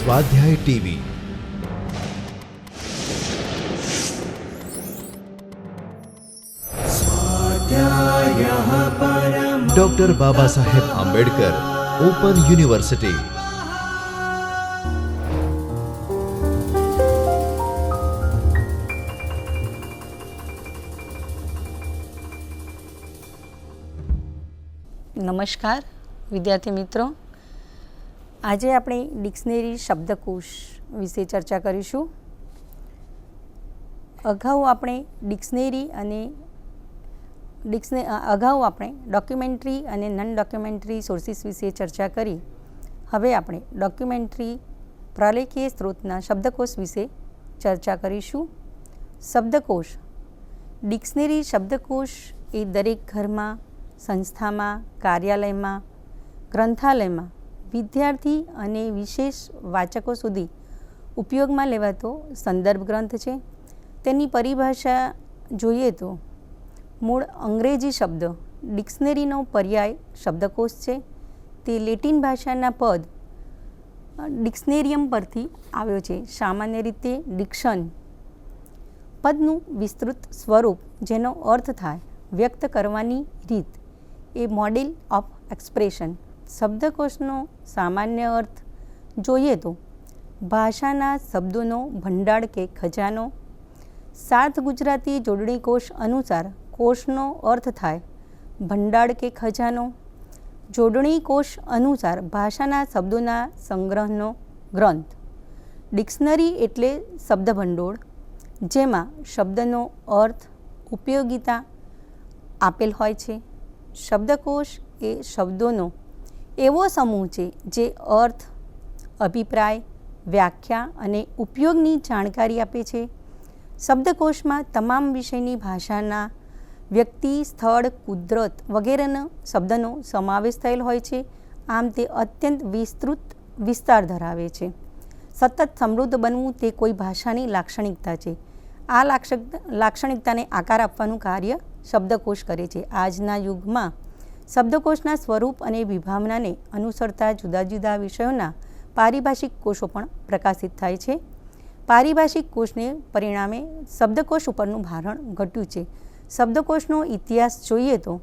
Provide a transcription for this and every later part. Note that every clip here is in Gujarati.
स्वाध्याय TV. Doctor Baba Saheb Ambedkar open university. નમસ્કાર વિદ્યાર્થી મિત્રો, આજે આપણે ડિક્શનરી શબ્દકોશ વિશે ચર્ચા કરીશું. અગાઉ આપણે ડોક્યુમેન્ટરી અને નન ડોક્યુમેન્ટરી સોર્સિસ વિશે ચર્ચા કરી. હવે આપણે ડોક્યુમેન્ટરી પ્રલેખીય સ્ત્રોતના શબ્દકોશ વિશે ચર્ચા કરીશું. શબ્દકોશ. ડિક્શનરી શબ્દકોશ એ દરેક ઘરમાં, સંસ્થામાં, કાર્યાલયમાં, ગ્રંથાલયમાં વિદ્યાર્થી અને વિશેષ વાચકો સુધી ઉપયોગમાં લેવાતો સંદર્ભ ગ્રંથ છે. તેની પરિભાષા જોઈએ તો મૂળ અંગ્રેજી શબ્દ ડિક્શનરીનો પર્યાય શબ્દકોશ છે. તે લેટિન ભાષાના પદ ડિક્શનેરિયમ પરથી આવ્યો છે. સામાન્ય રીતે ડિક્શન પદનું વિસ્તૃત સ્વરૂપ, જેનો અર્થ થાય વ્યક્ત કરવાની રીત, એ મોડેલ ઓફ એક્સપ્રેશન. શબ્દકોશનો સામાન્ય અર્થ જોઈએ તો ભાષાના શબ્દોનો ભંડાર કે ખજાનો. સાત ગુજરાતી જોડણી કોશ અનુસાર કોશનો અર્થ થાય ભંડાર કે ખજાનો. જોડણી કોશ અનુસાર ભાષાના શબ્દોના સંગ્રહનો ગ્રંથ. ડિક્શનરી એટલે શબ્દભંડોળ, જેમાં શબ્દનો અર્થ, ઉપયોગિતા આપેલ હોય છે. શબ્દકોશ એ શબ્દોનો એવો સમૂહ છે જે અર્થ, અભિપ્રાય, વ્યાખ્યા અને ઉપયોગની જાણકારી આપે છે. શબ્દકોશમાં તમામ વિષયની ભાષાના, વ્યક્તિ, સ્થળ, કુદરત વગેરેના શબ્દનો સમાવેશ થયેલ હોય છે. આમ તે અત્યંત વિસ્તૃત વિસ્તાર ધરાવે છે. સતત સમૃદ્ધ બનવું તે કોઈ ભાષાની લાક્ષણિકતા છે. આ લાક્ષણિકતાને આકાર આપવાનું કાર્ય શબ્દકોશ કરે છે. આજના યુગમાં શબ્દકોશના સ્વરૂપ અને વિભાવનાને અનુસરતા જુદા જુદા વિષયોના પારિભાષિક કોશો પણ પ્રકાશિત થાય છે. પારિભાષિક કોશને પરિણામે શબ્દકોશ ઉપરનું ભારણ ઘટ્યું છે. શબ્દકોશનો ઇતિહાસ જોઈએ તો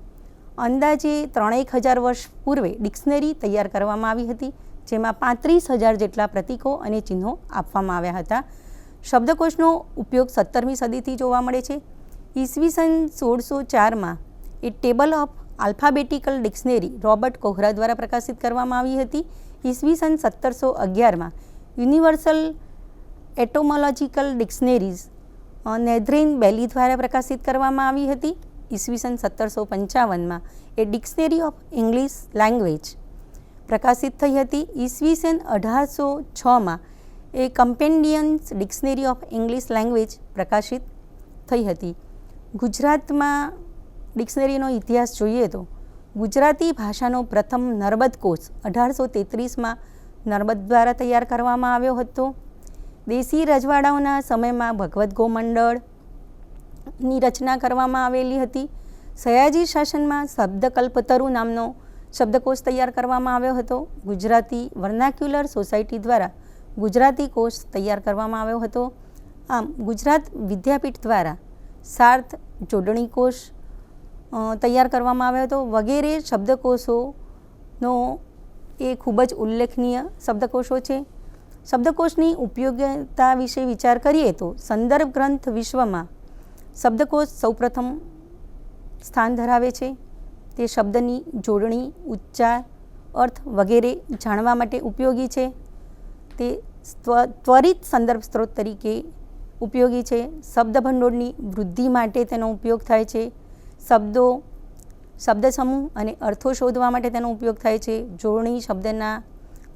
અંદાજે 3,000 વર્ષ પૂર્વે ડિક્શનરી તૈયાર કરવામાં આવી હતી, જેમાં 35,000 જેટલા પ્રતીકો અને ચિહ્નો આપવામાં આવ્યા હતા. શબ્દકોશનો ઉપયોગ 17મી સદીથી જોવા મળે છે. ઈસવીસન 1604માં a table of alphabetical dictionary Robert કોહરા દ્વારા પ્રકાશિત કરવામાં આવી હતી. ઈસવીસન 1711માં યુનિવર્સલ એટોમોલોજીકલ ડિક્શનરીઝ નેધરેન બેલી દ્વારા પ્રકાશિત કરવામાં આવી હતી. ઈસવીસન 1755માં એ ડિક્શનરી ઓફ ઇંગ્લિશ લેંગ્વેજ પ્રકાશિત થઈ હતી. ઈસવીસન 1806માં એ કમ્પેન્ડિયન્સ ડિક્શનરી ઓફ ઇંગ્લિશ લેંગ્વેજ પ્રકાશિત થઈ હતી. ગુજરાતમાં ડિક્શનરીનો ઇતિહાસ જોઈએ તો ગુજરાતી ભાષાનો પ્રથમ નર્મદ કોશ 1833માં નર્મદ દ્વારા તૈયાર કરવામાં આવ્યો હતો. દેશી રજવાડાઓના સમયમાં ભગવદ્ ગોમંડળની રચના કરવામાં આવેલી હતી. સયાજી શાસનમાં શબ્દકલ્પતરુ નામનો શબ્દકોશ તૈયાર કરવામાં આવ્યો હતો. ગુજરાતી વર્નાક્યુલર સોસાયટી દ્વારા ગુજરાતી કોશ તૈયાર કરવામાં આવ્યો હતો. આમ ગુજરાત વિદ્યાપીઠ દ્વારા સાર્થ જોડણી કોશ તૈયાર કરવામાં આવ્યો હતો. વગેરે શબ્દકોશોનો એ ખૂબ જ ઉલ્લેખનીય શબ્દકોશો છે. શબ્દકોશની ઉપયોગિતા વિશે વિચાર કરીએ તો સંદર્ભ ગ્રંથ વિશ્વમાં શબ્દકોશ સૌપ્રથમ સ્થાન ધરાવે છે. તે શબ્દની જોડણી, ઉચ્ચાર, અર્થ વગેરે જાણવા માટે ઉપયોગી છે. તે ત્વરિત સંદર્ભ સ્ત્રોત તરીકે ઉપયોગી છે. શબ્દભંડોળની વૃદ્ધિ માટે તેનો ઉપયોગ થાય છે. શબ્દો, શબ્દ સમૂહ અને અર્થો શોધવા માટે તેનો ઉપયોગ થાય છે. જોડણી, શબ્દના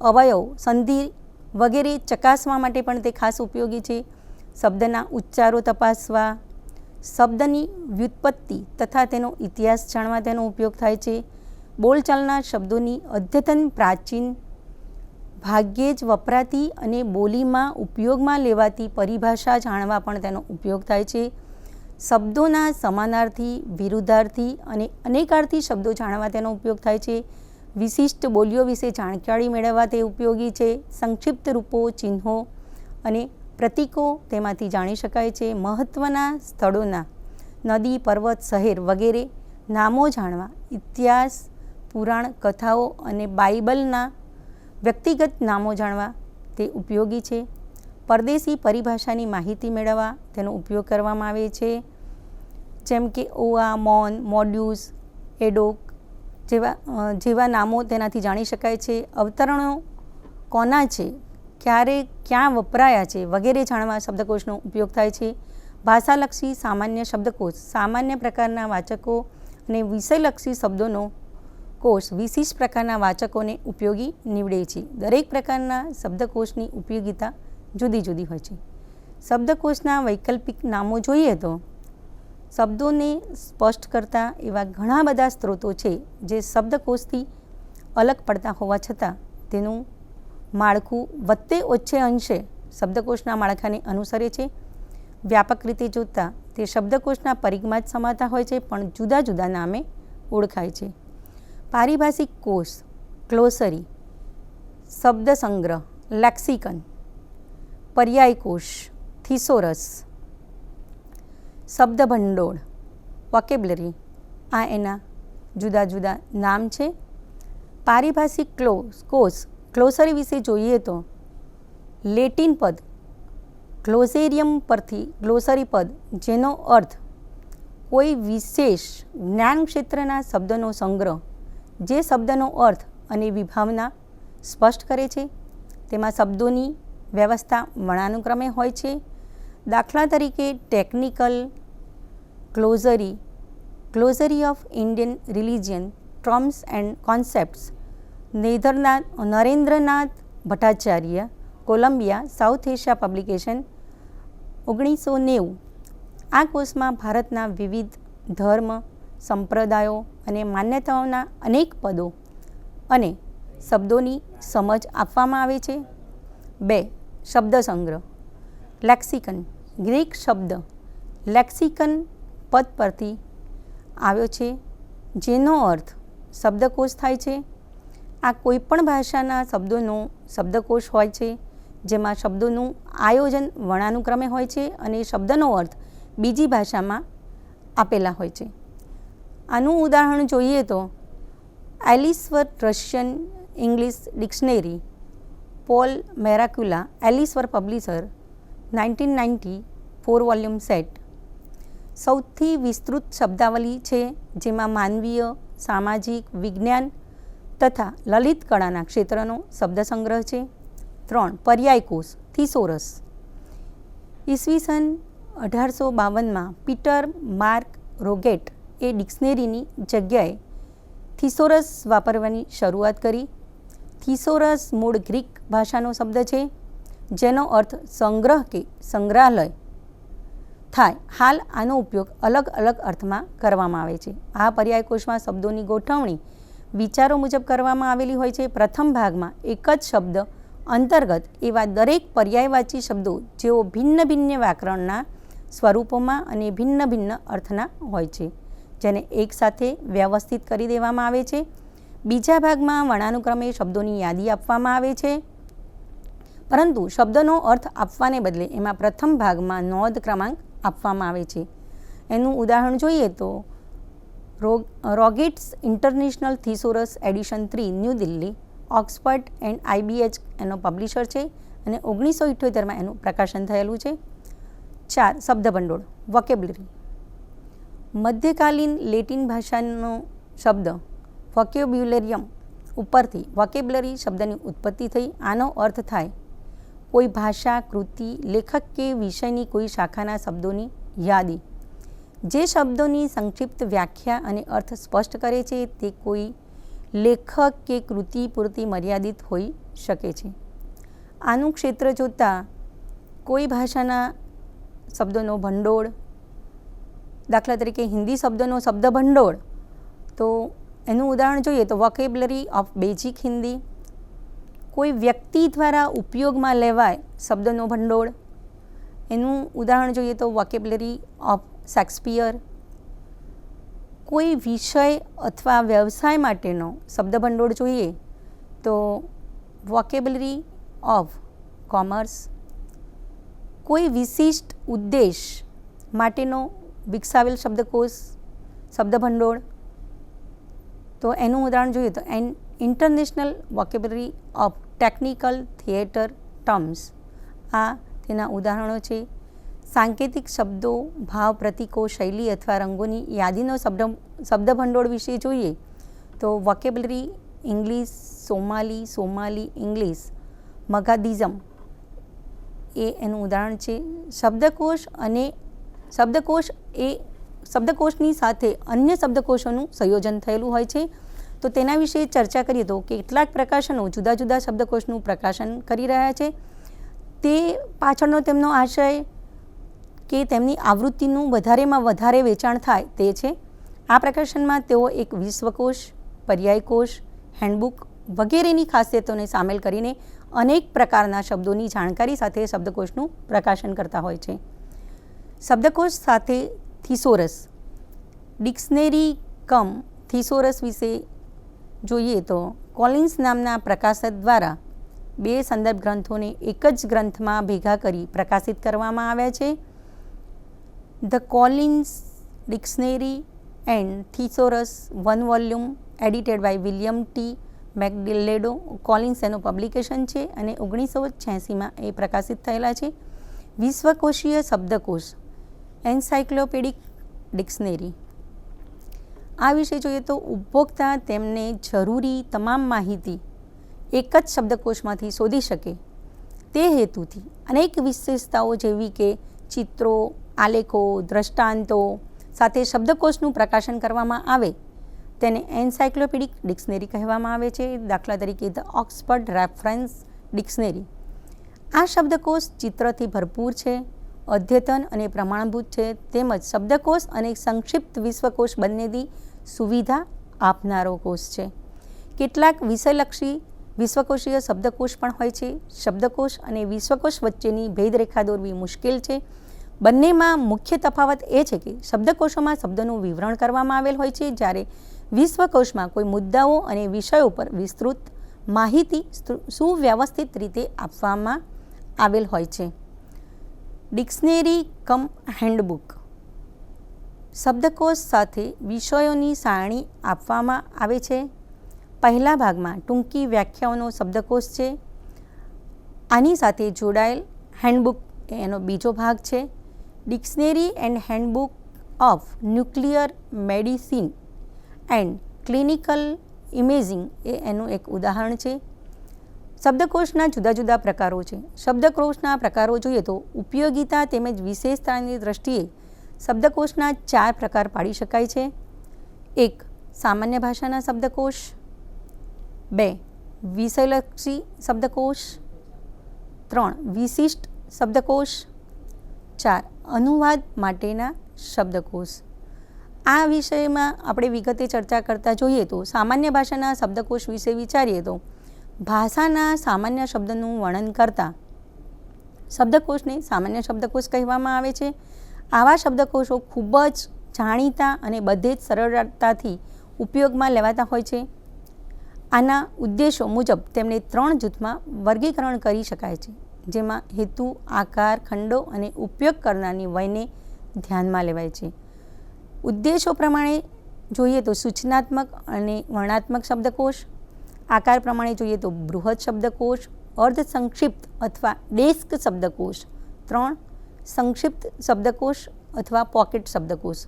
અવયવ, સંધિ વગેરે ચકાસવા માટે પણ તે ખાસ ઉપયોગી છે. શબ્દના ઉચ્ચારો તપાસવા, શબ્દની વ્યુત્પત્તિ તથા તેનો ઇતિહાસ જાણવા તેનો ઉપયોગ થાય છે. બોલચાલના શબ્દોની અદ્યતન, પ્રાચીન, ભાગ્યે જ વપરાતી અને બોલીમાં ઉપયોગમાં લેવાતી પરિભાષા જાણવા પણ તેનો ઉપયોગ થાય છે. શબ્દોના સમાનાર્થી, વિરુદ્ધાર્થી અને અનેકાર્થી શબ્દો જાણવા તેનો ઉપયોગ થાય છે. વિશિષ્ટ બોલીઓ વિશે જાણકારી મેળવવા તે ઉપયોગી છે. સંક્ષિપ્ત રૂપો, ચિહ્નો અને પ્રતીકો તેમાંથી જાણી શકાય છે. મહત્ત્વના સ્થળોના નદી, પર્વત, શહેર વગેરે નામો જાણવા ઇતિહાસ, પુરાણ, કથાઓ અને બાઇબલના વ્યક્તિગત નામો જાણવા તે ઉપયોગી છે. પરદેશી પરિભાષાની માહિતી મેળવવા તેનો ઉપયોગ કરવામાં આવે છે. જેમ કે ઓઆ, મોન, મોડ્યુસ, એડોક જેવા નામો તેનાથી જાણી શકાય છે. અવતરણો કોના છે, ક્યારે, ક્યાં વપરાયા છે વગેરે જાણવા શબ્દકોશનો ઉપયોગ થાય છે. ભાષાલક્ષી સામાન્ય શબ્દકોશ સામાન્ય પ્રકારના વાચકો અને વિષયલક્ષી શબ્દોનો કોષ વિશિષ્ટ પ્રકારના વાચકોને ઉપયોગી નીવડે છે. દરેક પ્રકારના શબ્દકોશની ઉપયોગિતા જુદી જુદી હોય છે. શબ્દકોશના વૈકલ્પિક નામો જોઈએ તો શબ્દોને સ્પષ્ટ કરતા એવા ઘણા બધા સ્ત્રોતો છે જે શબ્દકોશથી અલગ પડતા હોવા છતાં તેનું માળખું વત્તે ઓછે અંશે શબ્દકોશના માળખાને અનુસરે છે. વ્યાપક રીતે જોતાં તે શબ્દકોશના પરિઘમાં જ સમાતા હોય છે, પણ જુદા જુદા નામે ઓળખાય છે. પારિભાષિક કોષ, ગ્લોસરી, શબ્દ સંગ્રહ, લેક્સિકન, પર્યાય કોષ, થિસોરસ, શબ્દ ભંડોળ, વોકેબ્લરી આ એના જુદા જુદા નામ છે. પારિભાષિક કોષ ગ્લોસરી વિશે જોઈએ તો લેટિન પદ ગ્લોસેરિયમ પરથી ગ્લોસરી પદ જેનો અર્થ કોઈ વિશેષ જ્ઞાન ક્ષેત્રના શબ્દનો સંગ્રહ જે શબ્દનો અર્થ અને વિભાવના સ્પષ્ટ કરે છે. તેમાં શબ્દોની વ્યવસ્થા વર્ણાનુક્રમે હોય છે. દાખલા તરીકે technical glossary, glossary of Indian religion terms and concepts, Narendranath Bhattacharya, Columbia, South Asia publication, 1990. આ કોર્સમાં ભારતના વિવિધ ધર્મ, સંપ્રદાયો અને માન્યતાઓના અનેક પદો અને શબ્દોની સમજ આપવામાં આવે છે. 2. શબ્દ સંગ્રહ, લેક્સિકન, ગ્રીક શબ્દ લેક્સિકન પદ પરથી આવ્યો છે જેનો અર્થ શબ્દકોશ થાય છે. આ કોઈપણ ભાષાના શબ્દોનો શબ્દકોશ હોય છે જેમાં શબ્દોનું આયોજન વર્ણાનુક્રમે હોય છે અને શબ્દનો અર્થ બીજી ભાષામાં આપેલા હોય છે. આનું ઉદાહરણ જોઈએ તો Elsevier Russian English dictionary, Paul Macura, Elsevier publisher, 1990, 4 volume set. સૌથી વિસ્તૃત શબ્દાવલી છે જેમાં માનવીય, સામાજિક, વિજ્ઞાન તથા લલિત કળાના ક્ષેત્રનો શબ્દ સંગ્રહ છે. 3. પર્યાય કોષ, થિસોરસ. ઈસવીસન 1852માં પીટર માર્ક રોગેટ એ ડિક્શનરીની જગ્યાએ થિસોરસ વાપરવાની શરૂઆત કરી. થિસોરસ મૂળ ગ્રીક ભાષાનો શબ્દ છે જેનો અર્થ સંગ્રહ કે સંગ્રહાલય થાય. હાલ આનો ઉપયોગ અલગ અલગ અર્થમાં કરવામાં આવે છે. આ પર્યાય કોષમાં શબ્દોની ગોઠવણી વિચારો મુજબ કરવામાં આવેલી હોય છે. પ્રથમ ભાગમાં એક જ શબ્દ અંતર્ગત એવા દરેક પર્યાયવાચી શબ્દો જેઓ ભિન્ન ભિન્ન વ્યાકરણના સ્વરૂપોમાં અને ભિન્ન ભિન્ન અર્થના હોય છે જેને એકસાથે વ્યવસ્થિત કરી દેવામાં આવે છે. બીજા ભાગમાં વર્ણાનુક્રમે શબ્દોની યાદી આપવામાં આવે છે, પરંતુ શબ્દનો અર્થ આપવાને બદલે એમાં પ્રથમ ભાગમાં નોંધ ક્રમાંક આપવામાં આવે છે. એનું ઉદાહરણ જોઈએ તો Roget's international thesaurus edition 3, New Delhi, Oxford and IBH એનો પબ્લિશર છે અને 1978માં એનું પ્રકાશન થયેલું છે. 4. શબ્દભંડોળ, વોકેબ્લરી. મધ્યકાલીન લેટિન ભાષાનો શબ્દ વોકેબ્યુલેરિયમ ઉપરથી વોકેબ્લરી શબ્દની ઉત્પત્તિ થઈ. આનો અર્થ થાય કોઈ ભાષા, કૃતિ, લેખક કે વિષયની કોઈ શાખાના શબ્દોની યાદી. જે શબ્દોની સંક્ષિપ્ત વ્યાખ્યા અને અર્થ સ્પષ્ટ કરે છે તે કોઈ લેખક કે કૃતિ પૂરતી મર્યાદિત હોઈ શકે છે. આનું ક્ષેત્ર જોતાં કોઈ ભાષાના શબ્દોનો ભંડોળ, દાખલા તરીકે હિન્દી શબ્દનો શબ્દ ભંડોળ, તો એનું ઉદાહરણ જોઈએ તો વોકેબ્લરી ઓફ બેઝિક હિન્દી. કોઈ વ્યક્તિ દ્વારા ઉપયોગમાં લેવાય શબ્દનો ભંડોળ, એનું ઉદાહરણ જોઈએ તો વોકેબ્લરી ઓફ શેક્સપિયર. કોઈ વિષય અથવા વ્યવસાય માટેનો શબ્દભંડોળ જોઈએ તો વોકેબ્યુલરી ઓફ કોમર્સ. કોઈ વિશિષ્ટ ઉદ્દેશ માટેનો વિકસાવેલ શબ્દકોશ શબ્દભંડોળ, તો એનું ઉદાહરણ જોઈએ તો international vocabulary of technical theatre terms. આ તેના ઉદાહરણો છે. સાંકેતિક શબ્દો, ભાવ, પ્રતીકો, શૈલી અથવા રંગોની યાદીનો શબ્દભંડોળ વિશે જોઈએ તો વોકેબ્યુલરી ઇંગ્લિશ, સોમાલી ઇંગ્લિશ, મગાદિઝમ એ એનું ઉદાહરણ છે. શબ્દકોશની સાથે અન્ય શબ્દકોશોનું સંયોજન થયેલું હોય છે. તો તેના વિશે ચર્ચા કરીએ તો કેટલાક પ્રકાશનો જુદા જુદા શબ્દકોશનું પ્રકાશન કરી રહ્યા છે. તે પાછળનો તેમનો આશય કે તેમની આવૃત્તિનું વધારેમાં વધારે વેચાણ થાય તે છે. આ પ્રકાશનમાં તેઓ એક વિશ્વકોશ, પર્યાયકોશ, હેન્ડબુક વગેરેની ખાસિયતોને સામેલ કરીને અનેક પ્રકારના શબ્દોની જાણકારી સાથે શબ્દકોશનું પ્રકાશન કરતા હોય છે. શબ્દકોશ સાથે થિસોરસ. ડિક્શનરી કમ થિસોરસ વિશે જોઈએ તો કોલિન્સ નામના પ્રકાશક દ્વારા 2 સંદર્ભ ગ્રંથોને એક જ ગ્રંથમાં ભેગા કરી પ્રકાશિત કરવામાં આવ્યા છે. The Collins dictionary and thesaurus 1 volume edited by William T McLeod. Collins એનું પબ્લિકેશન છે અને 1986માં એ પ્રકાશિત થયેલા છે. વિશ્વકોશીય શબ્દકોશ એન્સાઇક્લોપેડિક ડિક્શનરી. આ વિશે જોઈએ તો ઉપભોક્તા તેમને જરૂરી તમામ માહિતી એક જ શબ્દકોશમાંથી શોધી શકે તે હેતુથી અનેક વિશેષતાઓ જેવી કે ચિત્રો, આલેખો, દ્રષ્ટાંતો સાથે શબ્દકોશનું પ્રકાશન કરવામાં આવે તેને એન્સાઇક્લોપેડિક ડિક્શનરી કહેવામાં આવે છે. દાખલા તરીકે ધ ઓક્સફર્ડ રેફરન્સ ડિક્શનરી. આ શબ્દકોશ ચિત્રથી ભરપૂર છે, અદ્યતન અને પ્રમાણભૂત છે, તેમજ શબ્દકોશ અને સંક્ષિપ્ત વિશ્વકોશ બંનેની સુવિધા આપનારો કોષ છે. કેટલાક વિષયલક્ષી વિશ્વકોશીય શબ્દકોશ પણ હોય છે. શબ્દકોશ અને વિશ્વકોશ વચ્ચેની ભેદરેખા દોરવી મુશ્કેલ છે. બંનેમાં મુખ્ય તફાવત એ છે કે શબ્દકોશોમાં શબ્દોનું વિવરણ કરવામાં આવેલ હોય છે, જ્યારે વિશ્વકોશમાં કોઈ મુદ્દાઓ અને વિષયો પર વિસ્તૃત માહિતી સુવ્યવસ્થિત રીતે આપવામાં આવેલ હોય છે. ડિક્શનરી કમ હેન્ડબુક. શબ્દકોશ સાથે વિષયોની સારણી આપવામાં આવે છે. પહેલા ભાગમાં ટૂંકી વ્યાખ્યાઓનો શબ્દકોશ છે. આની સાથે જોડાયેલ હેન્ડબુક એનો બીજો ભાગ છે. Dictionary and handbook of nuclear medicine and clinical imaging એ એનું એક ઉદાહરણ છે. શબ્દકોશના જુદા જુદા પ્રકારો છે. શબ્દકોશના પ્રકારો જોઈએ તો ઉપયોગિતા તેમજ વિશેષતાની દ્રષ્ટિએ શબ્દકોશના 4 પ્રકાર પાડી શકાય છે. 1. સામાન્ય ભાષાના શબ્દકોશ. 2. વિષયલક્ષી શબ્દકોશ. 3. વિશિષ્ટ શબ્દકોશ. 4. અનુવાદ માટેના શબ્દકોશ. આ વિષયમાં આપણે વિગતે ચર્ચા કરતા જોઈએ તો સામાન્ય ભાષાના શબ્દકોશ વિશે વિચારીએ તો ભાષાના સામાન્ય શબ્દનું વર્ણન કરતા શબ્દકોશને સામાન્ય શબ્દકોશ કહેવામાં આવે છે. આવા શબ્દકોશો ખૂબ જ જાણીતા અને બધે જ સરળતાથી ઉપયોગમાં લેવાતા હોય છે. આના ઉદ્દેશો મુજબ તેમને 3 જૂથમાં વર્ગીકરણ કરી શકાય છે, જેમાં હેતુ, આકાર, ખંડો અને ઉપયોગ કરનારની વયને ધ્યાનમાં લેવાય છે. ઉદ્દેશો પ્રમાણે જોઈએ તો સૂચનાત્મક અને વર્ણનાત્મક શબ્દકોશ. આકાર પ્રમાણે જોઈએ તો બૃહદ શબ્દકોશ, અર્ધ સંક્ષિપ્ત અથવા ડેસ્ક શબ્દકોશ. 3. સંક્ષિપ્ત શબ્દકોશ અથવા પોકેટ શબ્દકોશ.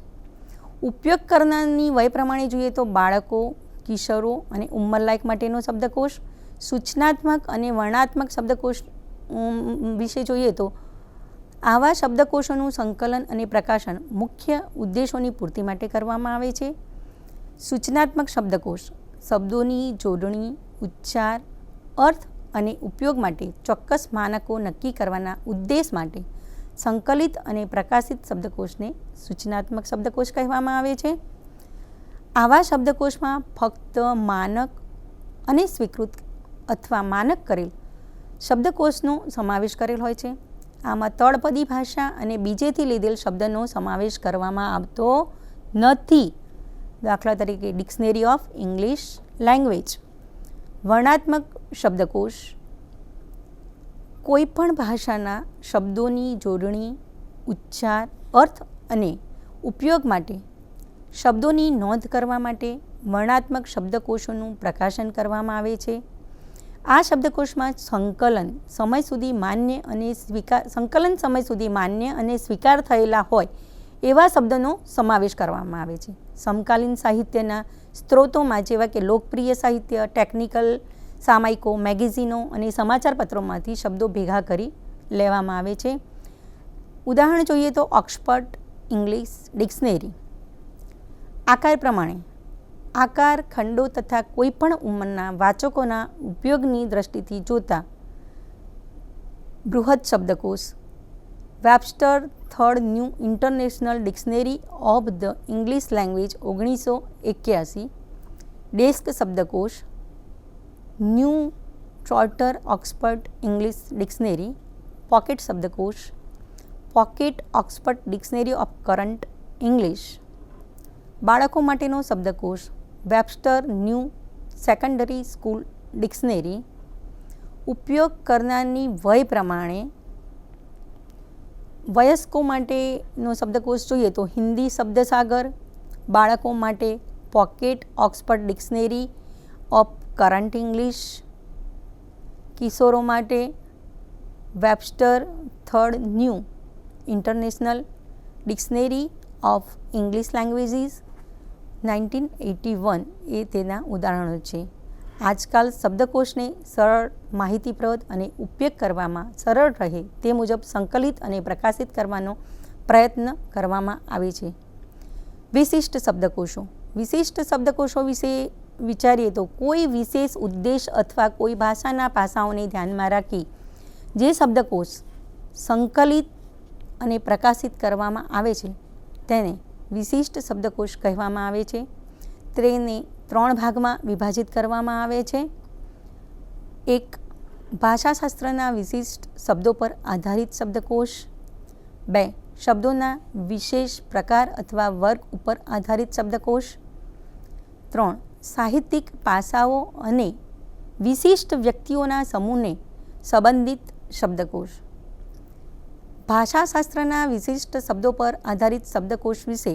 ઉપયોગ કરનારની વય પ્રમાણે જોઈએ તો બાળકો, કિશોરો અને ઉંમરલાયક માટેનો શબ્દકોશ. સૂચનાત્મક અને વર્ણનાત્મક શબ્દકોશ વિશે જોઈએ તો આવા શબ્દકોશોનું સંકલન અને પ્રકાશન મુખ્ય ઉદ્દેશોની પૂર્તિ માટે કરવામાં આવે છે. સૂચનાત્મક શબ્દકોશ શબ્દોની જોડણી, ઉચ્ચાર, અર્થ અને ઉપયોગ માટે ચોક્કસ માનકો નક્કી કરવાના ઉદ્દેશ માટે સંકલિત અને પ્રકાશિત શબ્દકોશને સૂચનાત્મક શબ્દકોશ કહેવામાં આવે છે. આવા શબ્દકોશમાં ફક્ત માનક અને સ્વીકૃત અથવા માનક કરેલ શબ્દકોશનો સમાવેશ કરેલ હોય છે. આમાં તળપદી ભાષા અને બીજેથી લીધેલ શબ્દનો સમાવેશ કરવામાં આવતો નથી. દાખલા તરીકે ડિક્શનરી ઓફ ઇંગ્લિશ લેંગ્વેજ. વર્ણાત્મક શબ્દકોશ કોઈપણ ભાષાના શબ્દોની જોડણી, ઉચ્ચાર, અર્થ અને ઉપયોગ માટે શબ્દોની નોંધ કરવા માટે વર્ણાત્મક શબ્દકોશોનું પ્રકાશન કરવામાં આવે છે. આ શબ્દકોશમાં સંકલન સમય સુધી માન્ય અને સ્વીકાર થયેલા હોય એવા શબ્દોનો સમાવેશ કરવામાં આવે છે. સમકાલીન સાહિત્યના સ્ત્રોતોમાં જેવા કે લોકપ્રિય સાહિત્ય, ટેકનિકલ સામયિકો, મેગેઝિનો અને સમાચાર પત્રોમાંથી શબ્દો ભેગા કરી લેવામાં આવે છે. ઉદાહરણ જોઈએ તો ઓક્સફર્ડ ઇંગ્લિશ ડિક્શનરી. આકાર પ્રમાણે આકાર, ખંડો તથા કોઈપણ ઉંમરના વાચકોના ઉપયોગની દ્રષ્ટિથી જોતા બૃહદ શબ્દકોશ Webster third new international dictionary of the English language 1981. Desk શબ્દકોશ new shorter Oxford English dictionary. Pocket શબ્દકોશ pocket Oxford dictionary of current English. બાળકો માટેનો શબ્દકોશ Webster new secondary school dictionary. ઉપયોગ કરનારની વય પ્રમાણે વયસ્કો માટેનો શબ્દકોશ જોઈએ તો હિન્દી શબ્દસાગર. બાળકો માટે pocket Oxford dictionary of current English. કિશોરો માટે Webster third new international dictionary of English languages 1981 એ તેના ઉદાહરણો છે. આજકાલ શબ્દકોશને સરળ, માહિતીપ્રદ અને ઉપયોગ કરવામાં સરળ રહે તે મુજબ સંકલિત અને પ્રકાશિત કરવાનો પ્રયત્ન કરવામાં આવે છે. વિશિષ્ટ શબ્દકોશો. વિશિષ્ટ શબ્દકોશો વિશે વિચારીએ તો કોઈ વિશેષ ઉદ્દેશ અથવા કોઈ ભાષાના પાસાઓને ધ્યાનમાં રાખી જે શબ્દકોશ સંકલિત અને પ્રકાશિત કરવામાં આવે છે તેને વિશિષ્ટ શબ્દકોશ કહેવામાં આવે છે. તેને 3 ભાગમાં વિભાજિત કરવામાં આવે છે. 1. ભાષાશાસ્ત્રના વિશિષ્ટ શબ્દો પર આધારિત શબ્દકોશ. 2. શબ્દોના વિશેષ પ્રકાર અથવા વર્ગ ઉપર આધારિત શબ્દકોશ. 3. સાહિત્યિક પાસાઓ અને વિશિષ્ટ વ્યક્તિઓના સમૂહને સંબંધિત શબ્દકોશ. ભાષાશાસ્ત્રના વિશિષ્ટ શબ્દો પર આધારિત શબ્દકોશ વિશે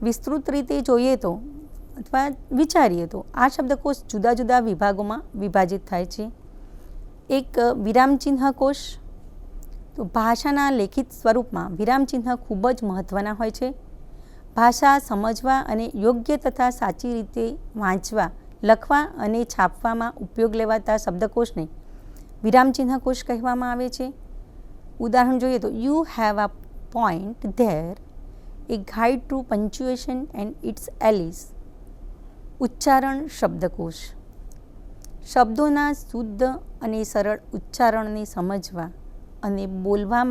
વિસ્તૃત રીતે જોઈએ તો અથવા વિચારીએ તો આ શબ્દકોશ જુદા જુદા વિભાગોમાં વિભાજિત થાય છે. એક વિરામચિહ્ન કોશ. તો ભાષાના લેખિત સ્વરૂપમાં વિરામચિહ્ન ખૂબ જ મહત્ત્વના હોય છે. ભાષા સમજવા અને યોગ્ય તથા સાચી રીતે વાંચવા, લખવા અને છાપવામાં ઉપયોગ લેવાતા શબ્દકોશને વિરામચિહ્ન કોશ કહેવામાં આવે છે. ઉદાહરણ જોઈએ તો you have a point there, a guide to punctuation and its allies. ઉચ્ચારણ શબ્દકોશ. શબ્દોના શુદ્ધ અને સરળ ઉચ્ચારણને સમજવા અને બોલવા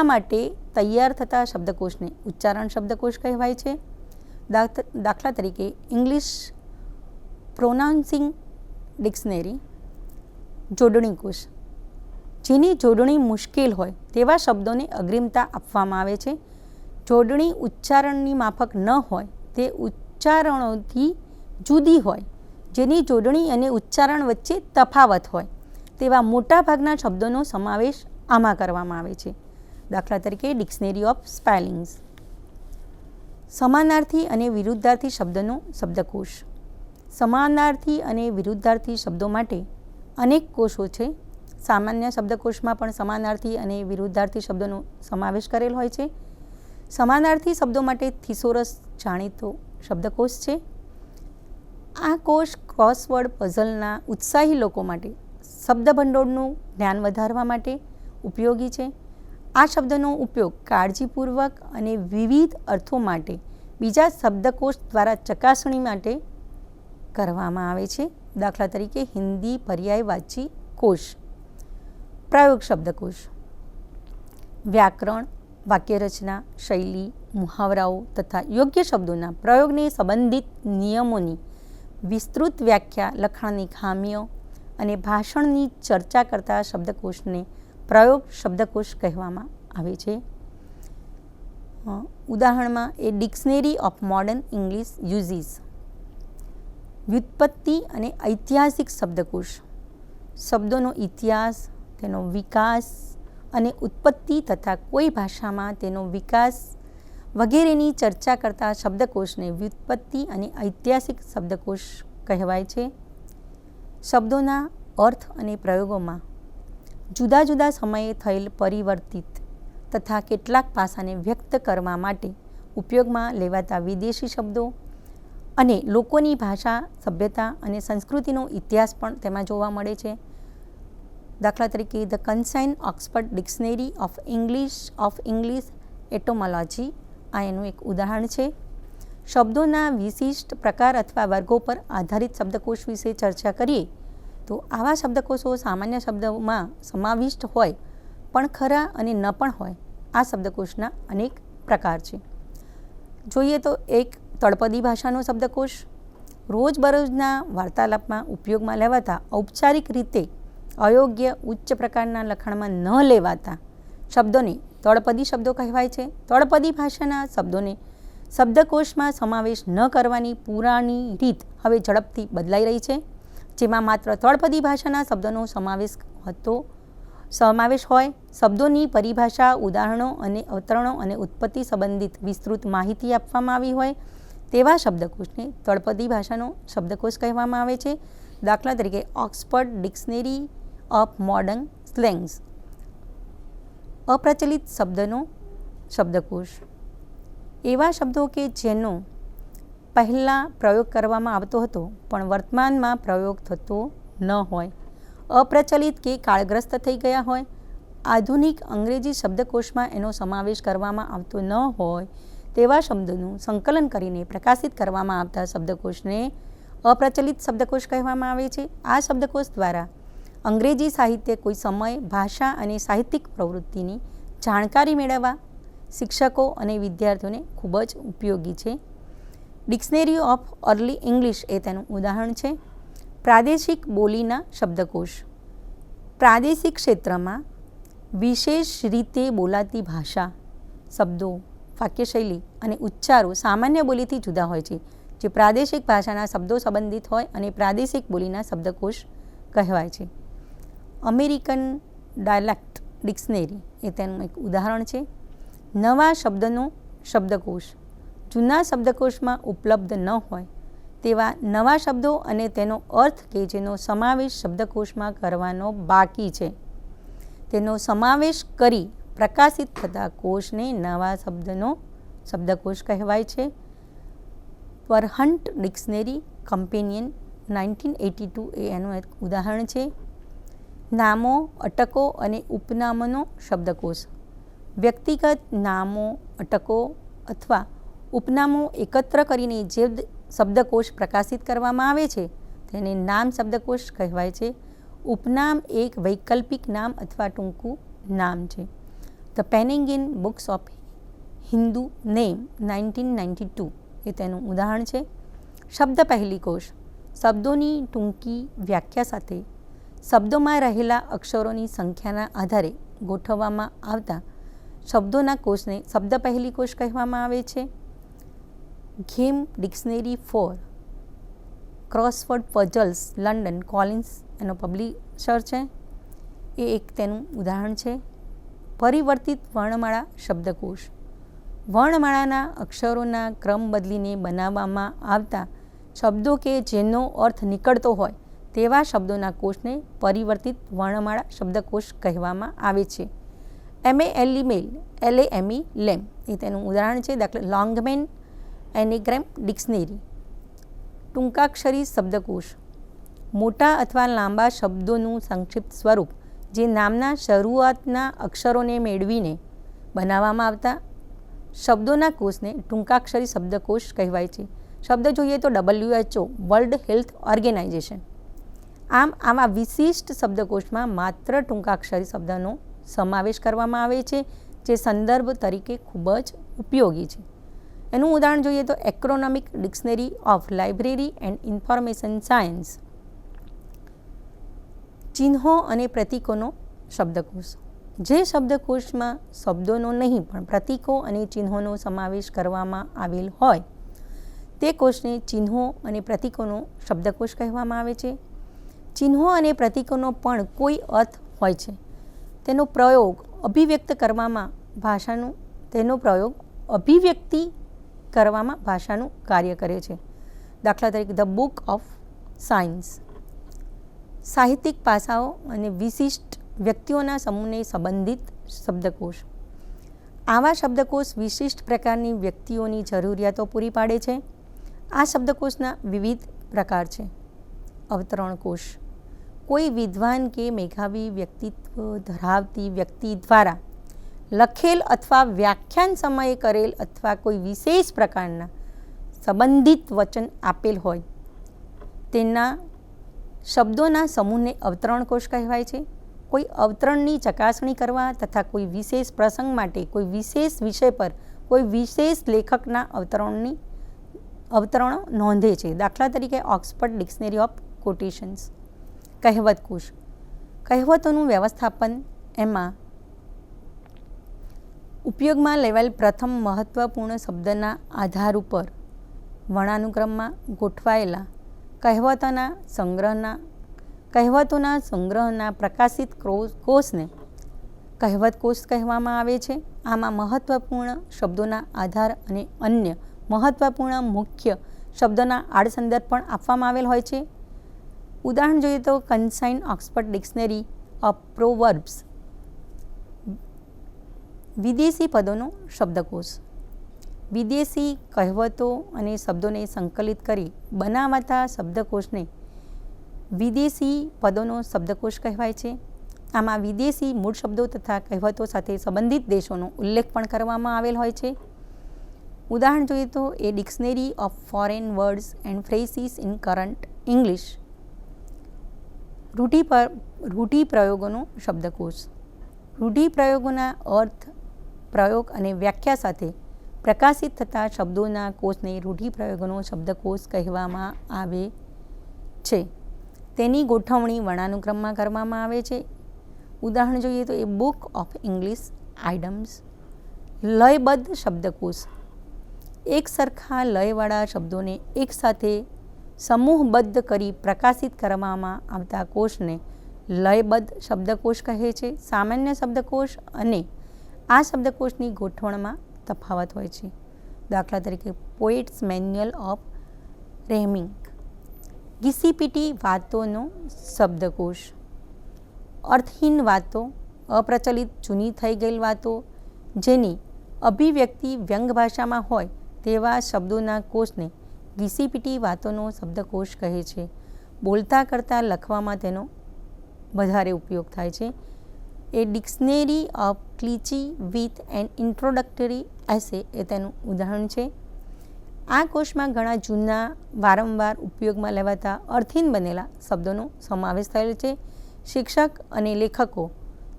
માટે તૈયાર થતા શબ્દકોશને ઉચ્ચારણ શબ્દકોશ કહેવાય છે. દાખલા તરીકે ઇંગ્લિશ પ્રોનાઉન્સિંગ ડિક્શનરી. જોડણી કોશ. જેની જોડણી મુશ્કેલ હોય તેવા શબ્દોને અગ્રિમતા આપવામાં આવે છે. જોડણી ઉચ્ચારણની માફક ન હોય તે ઉચ્ચારણોથી જુદી હોય, જેની જોડણી અને ઉચ્ચારણ વચ્ચે તફાવત હોય તેવા મોટાભાગના શબ્દોનો સમાવેશ આમાં કરવામાં આવે છે. દાખલા તરીકે ડિક્શનરી ઓફ સ્પેલિંગ્સ. સમાનાર્થી અને વિરુદ્ધાર્થી શબ્દનો શબ્દકોશ. સમાનાર્થી અને વિરુદ્ધાર્થી શબ્દો માટે અનેક કોષો છે. સામાન્ય શબ્દકોશમાં પણ સમાનાર્થી અને વિરુદ્ધાર્થી શબ્દોનો સમાવેશ કરેલ હોય છે. સમાનાર્થી શબ્દો માટે થિસોરસ જાણીતો શબ્દકોશ છે. આ કોષ ક્રોસવર્ડ પઝલના ઉત્સાહી લોકો માટે શબ્દભંડોળનું જ્ઞાન વધારવા માટે ઉપયોગી છે. આ શબ્દનો ઉપયોગ કાળજીપૂર્વક અને વિવિધ અર્થો માટે બીજા શબ્દકોશ દ્વારા ચકાસણી માટે કરવામાં આવે છે. દાખલા તરીકે હિન્દી પર્યાયવાચી કોશ. પ્રયોગ શબ્દકોશ. વ્યાકરણ, વાક્યરચના, શૈલી, મુહાવરાઓ તથા યોગ્ય શબ્દોના પ્રયોગને સંબંધિત નિયમોની વિસ્તૃત વ્યાખ્યા, લખાણની ખામીઓ અને ભાષણની ચર્ચા કરતા શબ્દકોશને પ્રયોગ શબ્દકોશ કહેવામાં આવે છે. ઉદાહરણમાં a dictionary of modern English usages. વ્યુત્પત્તિ અને ઐતિહાસિક શબ્દકોશ. શબ્દોનો ઇતિહાસ, તેનો વિકાસ અને ઉત્પત્તિ તથા કોઈ ભાષામાં તેનો વિકાસ વગેરેની ચર્ચા કરતા શબ્દકોશને વ્યુત્પત્તિ અને ઐતિહાસિક શબ્દકોશ કહેવાય છે. શબ્દોના અર્થ અને પ્રયોગોમાં જુદા જુદા સમયે થયેલ પરિવર્તિત તથા કેટલાક પાસાને વ્યક્ત કરવા માટે ઉપયોગમાં લેવાતા વિદેશી શબ્દો અને લોકોની ભાષા, સભ્યતા અને સંસ્કૃતિનો ઇતિહાસ પણ તેમાં જોવા મળે છે. દાખલા તરીકે the concise Oxford dictionary of English etymology આ એનું એક ઉદાહરણ છે. શબ્દોના વિશિષ્ટ પ્રકાર અથવા વર્ગો પર આધારિત શબ્દકોશ વિશે ચર્ચા કરીએ તો આવા શબ્દકોશો સામાન્ય શબ્દોમાં સમાવિષ્ટ હોય પણ ખરા અને ન પણ હોય આ શબ્દકોશના અનેક પ્રકાર છે. જોઈએ તો એક તળપદી ભાષાનો શબ્દકોશ. રોજબરોજના વાર્તાલાપમાં ઉપયોગમાં લેવાતા ઔપચારિક રીતે અયોગ્ય ઉચ્ચ પ્રકારના લખાણમાં ન લેવાતા શબ્દોને તળપદી શબ્દો કહેવાય છે. તળપદી ભાષાના શબ્દોને શબ્દકોશમાં સમાવેશ ન કરવાની પુરાણી રીત હવે ઝડપથી બદલાઈ રહી છે, જેમાં માત્ર તળપદી ભાષાના શબ્દોનો સમાવેશ હોય. શબ્દોની પરિભાષા, ઉદાહરણો અને અવતરણો અને ઉત્પત્તિ સંબંધિત વિસ્તૃત માહિતી આપવામાં આવી હોય તેવા શબ્દકોશને તળપદી ભાષાનો શબ્દકોશ કહેવામાં આવે છે. દાખલા તરીકે ઓક્સફર્ડ ડિક્શનરી ઓફ મોડર્ન સ્લેંગ્સ. અપ્રચલિત શબ્દનો શબ્દકોશ. એવા શબ્દો કે જેનો પહેલાં પ્રયોગ કરવામાં આવતો હતો પણ વર્તમાનમાં પ્રયોગ થતો ન હોય, અપ્રચલિત કે કાળગ્રસ્ત થઈ ગયા હોય, આધુનિક અંગ્રેજી શબ્દકોશમાં એનો સમાવેશ કરવામાં આવતો ન હોય તેવા શબ્દોનું સંકલન કરીને પ્રકાશિત કરવામાં આવતા શબ્દકોશને અપ્રચલિત શબ્દકોશ કહેવામાં આવે છે. આ શબ્દકોશ દ્વારા અંગ્રેજી સાહિત્ય કોઈ સમય, ભાષા અને સાહિત્યિક પ્રવૃત્તિની જાણકારી મેળવવા શિક્ષકો અને વિદ્યાર્થીઓને ખૂબ જ ઉપયોગી છે. ડિક્શનરી ઓફ અર્લી ઇંગ્લિશ એ તેનું ઉદાહરણ છે. પ્રાદેશિક બોલીના શબ્દકોશ. પ્રાદેશિક ક્ષેત્રમાં વિશેષ રીતે બોલાતી ભાષા, શબ્દો, વાક્યશૈલી અને ઉચ્ચારો સામાન્ય બોલીથી જુદા હોય છે, જે પ્રાદેશિક ભાષાના શબ્દો સંબંધિત હોય અને પ્રાદેશિક બોલીના શબ્દકોશ કહેવાય છે. અમેરિકન ડાયલેક્ટ ડિક્શનરી એ તેનું એક ઉદાહરણ છે. નવા શબ્દનો શબ્દકોશ. જૂના શબ્દકોશમાં ઉપલબ્ધ ન હોય તેવા નવા શબ્દો અને તેનો અર્થ કે જેનો સમાવેશ શબ્દકોશમાં કરવાનો બાકી છે, તેનો સમાવેશ કરી પ્રકાશિત થતા કોશને નવા શબ્દનો શબ્દકોશ કહેવાય છે. પરહન્ટ ડિક્શનરી કમ્પેનિયન 1982 એ એનું એક ઉદાહરણ છે. નામો, અટકો અને ઉપનામોનો શબ્દકોશ. વ્યક્તિગત નામો, અટકો અથવા ઉપનામો એકત્ર કરીને જે શબ્દકોશ પ્રકાશિત કરવામાં આવે છે તેને નામ શબ્દકોશ કહેવાય છે. ઉપનામ એક વૈકલ્પિક નામ અથવા ટૂંકું નામ છે. The Penguin books of Hindu name 1992 એ તેનું ઉદાહરણ છે. શબ્દ પહેલી કોશ. શબ્દોની ટૂંકી વ્યાખ્યા સાથે શબ્દોમાં રહેલા અક્ષરોની સંખ્યાના આધારે ગોઠવવામાં આવતા શબ્દોના કોષને શબ્દ પહેલી કોષ કહેવામાં આવે છે. Game dictionary for crossword puzzles London Collins એનો પબ્લિશર છે, એ એક તેનું ઉદાહરણ છે. પરિવર્તિત વર્ણમાળા શબ્દકોશ. વર્ણમાળાના અક્ષરોના ક્રમ બદલીને બનાવવામાં આવતા શબ્દો કે જેનો અર્થ નીકળતો હોય તેવા શબ્દોના કોષને પરિવર્તિત વર્ણમાળા શબ્દકોશ કહેવામાં આવે છે. LAME લેમ એ તેનું ઉદાહરણ છે. દાખલા લોંગમેન એનેગ્રામ ડિક્શનરી. ટૂંકાક્ષરી શબ્દકોશ. મોટા અથવા લાંબા શબ્દોનું સંક્ષિપ્ત સ્વરૂપ જે નામના શરૂઆતના અક્ષરોને મેળવીને બનાવવામાં આવતા શબ્દોના કોષને ટૂંકાક્ષરી શબ્દકોશ કહેવાય છે. શબ્દ જોઈએ તો WHO વર્લ્ડ હેલ્થ ઓર્ગેનાઇઝેશન. આમ આવા વિશિષ્ટ શબ્દકોશમાં માત્ર ટૂંકાક્ષરી શબ્દનો સમાવેશ કરવામાં આવે છે, જે સંદર્ભ તરીકે ખૂબ જ ઉપયોગી છે. એનું ઉદાહરણ જોઈએ તો acronymic dictionary of library and information science. ચિહ્નો અને પ્રતીકોનો શબ્દકોશ. જે શબ્દકોશમાં શબ્દોનો નહીં પણ પ્રતીકો અને ચિહ્નોનો સમાવેશ કરવામાં આવેલ હોય તે કોષને ચિહ્નો અને પ્રતીકોનો શબ્દકોશ કહેવામાં આવે છે. ચિહ્નો અને પ્રતીકોનો પણ કોઈ અર્થ હોય છે. તેનો પ્રયોગ અભિવ્યક્ત કરવામાં ભાષાનું કાર્ય કરે છે. દાખલા તરીકે ધ બુક ઓફ સાયન્સ. સાહિત્યિક પાસાઓ અને વિશિષ્ટ વ્યક્તિઓના સમૂહને સંબંધિત શબ્દકોશ. આવા શબ્દકોશ વિશિષ્ટ પ્રકારની વ્યક્તિઓની જરૂરિયાતો પૂરી પાડે છે. આ શબ્દકોશના વિવિધ પ્રકાર છે. અવતરણ કોશ. કોઈ વિદ્વાન કે મેધાવી વ્યક્તિત્વ ધરાવતી વ્યક્તિ દ્વારા લખેલ અથવા વ્યાખ્યાન સમયે કરેલ અથવા કોઈ વિશેષ પ્રકારના સંબંધિત વચન આપેલ હોય તેના શબ્દોના સમૂહને અવતરણ કોશ કહેવાય છે. કોઈ અવતરણની ચકાસણી કરવા તથા કોઈ વિશેષ પ્રસંગ માટે કોઈ વિશેષ વિષય પર કોઈ વિશેષ લેખકના અવતરણો નોંધે છે. દાખલા તરીકે ઓક્સફર્ડ ડિક્શનરી ઓફ કોટેશન્સ. કહેવત કોશ. કહેવતોનું વ્યવસ્થાપન. એમાં ઉપયોગમાં લેવાયેલ પ્રથમ મહત્વપૂર્ણ શબ્દના આધાર ઉપર વર્ણાનુક્રમમાં ગોઠવાયેલા કહેવતોના સંગ્રહના પ્રકાશિત કોષને કહેવત કોષ કહેવામાં આવે છે. આમાં મહત્વપૂર્ણ શબ્દોના આધાર અને અન્ય મહત્વપૂર્ણ મુખ્ય શબ્દોના આડસંદર્ભ પણ આપવામાં આવેલ હોય છે. ઉદાહરણ જોઈએ તો કન્સાઇન ઓક્સફર્ડ ડિક્શનરી ઓફ પ્રોવર્બ્સ. વિદેશી પદોનો શબ્દકોશ. વિદેશી કહેવતો અને શબ્દોને સંકલિત કરી બનાવાતા શબ્દકોશને વિદેશી પદોનો શબ્દકોશ કહેવાય છે. આમાં વિદેશી મૂળ શબ્દો તથા કહેવતો સાથે સંબંધિત દેશોનો ઉલ્લેખ પણ કરવામાં આવેલ હોય છે. ઉદાહરણ જોઈએ તો a dictionary of foreign words and phrases in current English. રૂઢિપ્રયોગોનો શબ્દકોશ. રૂઢિપ્રયોગોના અર્થ, પ્રયોગ અને વ્યાખ્યા સાથે પ્રકાશિત થતા શબ્દોના કોષને રૂઢિપ્રયોગોનો શબ્દકોશ કહેવામાં આવે છે. તેની ગોઠવણી વર્ણાનુક્રમમાં કરવામાં આવે છે. ઉદાહરણ જોઈએ તો એ બુક ઓફ ઇંગ્લિશ આઇડમ્સ. લયબદ્ધ શબ્દકોશ. એક સરખા લયવાળા શબ્દોને એકસાથે સમૂહબદ્ધ કરી પ્રકાશિત કરવામાં આવતા કોષને લયબદ્ધ શબ્દકોશ કહે છે. સામાન્ય શબ્દકોશ અને આ શબ્દકોશની ગોઠવણમાં તફાવત હોય છે. દાખલા તરીકે પોએટ્સ મેન્યુઅલ ઓફ રેહમિંગ. ઘીસીપીટી વાતોનો શબ્દકોશ. અર્થહીન વાતો, અપ્રચલિત જૂની થઈ ગયેલ વાતો, જેની અભિવ્યક્તિ વ્યંગ ભાષામાં હોય તેવા શબ્દોના કોષને ઘીસીપીટી વાતોનો શબ્દકોશ કહે છે. બોલતા કરતાં લખવામાં તેનો વધારે ઉપયોગ થાય છે. A dictionary of cliches with an introductory essay એ તેનું ઉદાહરણ છે. આ કોષમાં ઘણા જૂના વારંવાર ઉપયોગમાં લેવાતા અર્થહીન બનેલા શબ્દોનો સમાવેશ થયેલ છે. શિક્ષક અને લેખકો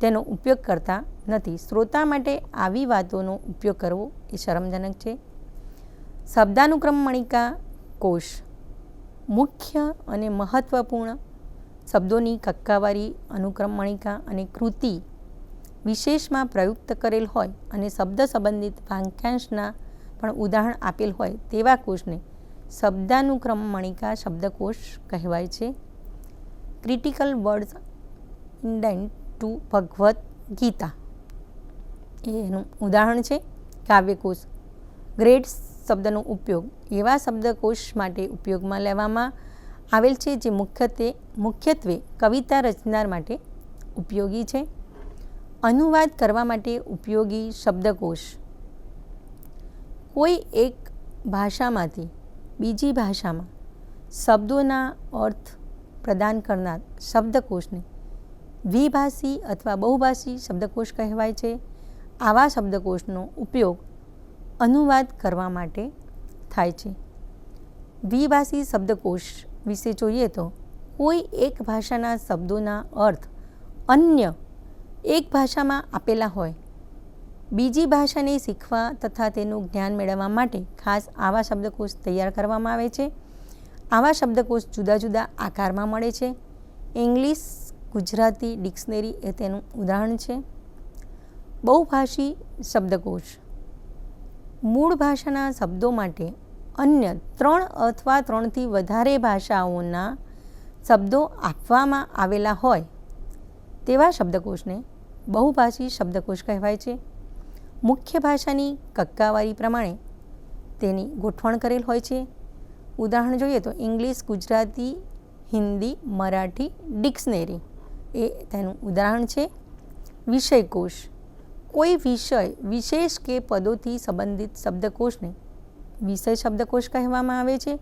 તેનો ઉપયોગ કરતા નથી. શ્રોતા માટે આવી વાતોનો ઉપયોગ કરવો એ શરમજનક છે. શબ્દાનુક્રમ મણિકા કોષ. મુખ્ય અને મહત્વપૂર્ણ શબ્દોની કક્કાવારી અનુક્રમ મણિકા અને કૃતિ વિશેષમાં પ્રયુક્ત કરેલ હોય અને શબ્દ સંબંધિત વાક્યાંશના પણ ઉદાહરણ આપેલ હોય તેવા કોષને શબ્દાનુક્રમ મણિકા શબ્દકોશ કહેવાય છે. Critical words indent to Bhagavad Gita એનું ઉદાહરણ છે. કાવ્યકોશ. ગ્રેડ શબ્દનો ઉપયોગ એવા શબ્દકોશ માટે ઉપયોગમાં લેવામાં આવેલ છે જે મુખ્યત્વે કવિતા રચનાર માટે ઉપયોગી છે. અનુવાદ કરવા માટે ઉપયોગી શબ્દકોશ. કોઈ એક ભાષામાંથી બીજી ભાષામાં શબ્દોના અર્થ પ્રદાન કરનાર શબ્દકોશને દ્વિભાષી અથવા બહુભાષી શબ્દકોશ કહેવાય છે. આવા શબ્દકોશનો ઉપયોગ અનુવાદ કરવા માટે થાય છે. દ્વિભાષી શબ્દકોશ વિશે જોઈએ તો કોઈ એક ભાષાના શબ્દોના અર્થ અન્ય એક ભાષામાં આપેલા હોય, બીજી ભાષાને શીખવા તથા તેનું જ્ઞાન મેળવવા માટે ખાસ આવા શબ્દકોશ તૈયાર કરવામાં આવે છે. આવા શબ્દકોશ જુદા જુદા આકારમાં મળે છે. ઇંગ્લિશ ગુજરાતી ડિક્શનરી એ તેનું ઉદાહરણ છે. બહુભાષી શબ્દકોશ. મૂળ ભાષાના શબ્દો માટે અન્ય 3 અથવા 3થી વધારે ભાષાઓના શબ્દો આપવામાં આવેલા હોય તેવા શબ્દકોશને બહુભાષી શબ્દકોશ કહેવાય છે. મુખ્ય ભાષાની કક્કાવારી પ્રમાણે તેની ગોઠવણ કરેલ હોય છે. ઉદાહરણ જોઈએ તો ઇંગ્લિશ, ગુજરાતી, હિન્દી, મરાઠી ડિક્શનરી એ તેનું ઉદાહરણ છે. વિષયકોશ. કોઈ વિષય, વિશેષ કે પદોથી સંબંધિત શબ્દકોશને વિષય શબ્દકોશ કહેવામાં આવે છે.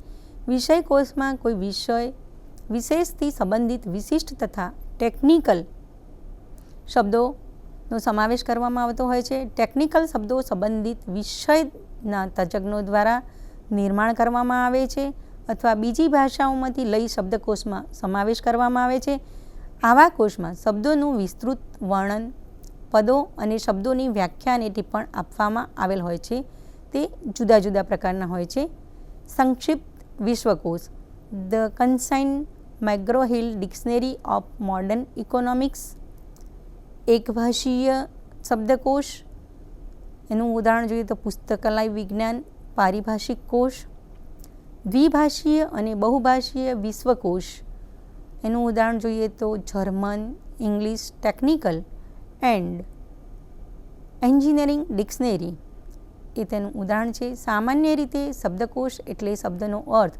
વિષયકોશમાં કોઈ વિષય, વિશેષથી સંબંધિત વિશિષ્ટ તથા ટેકનિકલ શબ્દોનો સમાવેશ કરવામાં આવતો હોય છે. ટેકનિકલ શબ્દો સંબંધિત વિષયના તજજ્ઞો દ્વારા નિર્માણ કરવામાં આવે છે અથવા બીજી ભાષાઓમાંથી લઈ શબ્દકોશમાં સમાવેશ કરવામાં આવે છે. આવા કોશમાં શબ્દોનું વિસ્તૃત વર્ણન, પદો અને શબ્દોની વ્યાખ્યા અને ટિપ્પણ આપવામાં આવેલ હોય છે. તે જુદા જુદા પ્રકારના હોય છે. સંક્ષિપ્ત વિશ્વકોશ. The concise McGraw Hill dictionary of modern economics. એકભાષીય શબ્દકોશ. એનું ઉદાહરણ જોઈએ તો પુસ્તકાલય વિજ્ઞાન પારિભાષિક કોશ. દ્વિભાષીય અને બહુભાષીય વિશ્વકોશ. એનું ઉદાહરણ જોઈએ તો German, English technical and engineering dictionary એ તેનું ઉદાહરણ છે. સામાન્ય રીતે શબ્દકોશ એટલે શબ્દનો અર્થ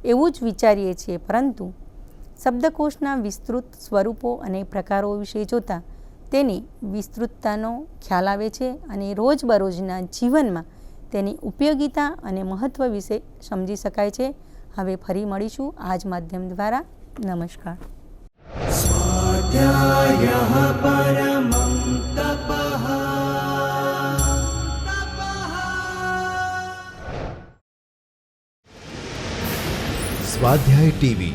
એવું જ વિચારીએ છીએ, પરંતુ શબ્દકોશના વિસ્તૃત સ્વરૂપો અને પ્રકારો વિશે જોતાં તેની વિસ્તૃતતાનો ખ્યાલ આવે છે અને રોજબરોજના જીવનમાં તેની ઉપયોગિતા અને મહત્ત્વ વિશે સમજી શકાય છે. હવે ફરી મળીશું આ જ માધ્યમ દ્વારા. નમસ્કાર. स्वाध्यायः परमं तपः. સ્વાધ્યાય ટીવી